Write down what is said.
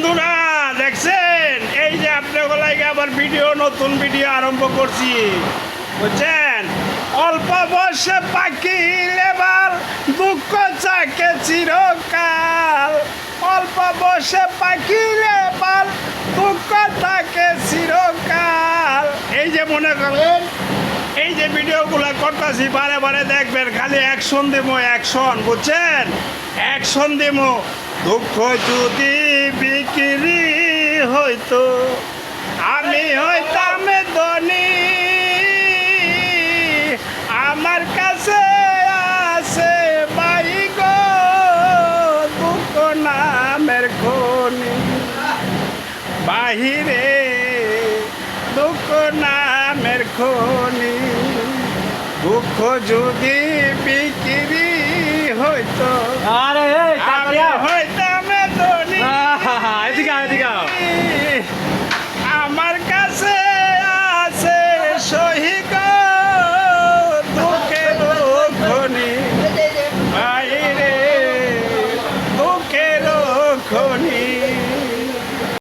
বন্ধুরা দেখছেন এই যে আপনাকে আবার নতুন ভিডিও আরম্ভ করছি বুঝছেন। অল্প বয়সে পাখি লেবার দুঃখ চাকে চিরকাল। অল্প বয়সে পাখি লেবার দুঃখ থাকে চিরকাল। এই যে মনে করেন এই যে ভিডিওগুলো করতেছি বারে বারে দেখবেন, খালি অ্যাকশন দেবো অ্যাকশন, বুঝছেন, অ্যাকশন দেবো। দুঃখ যদি বিক্রি হইতো আমি হইতাম ধনী। আমার কাছে আছে বাই গো দুঃখ নামের খনি, বাহিরে দুঃখ নামের খনি। দুঃখ যদি বিক্রি হইতো আরে আমি হইতাম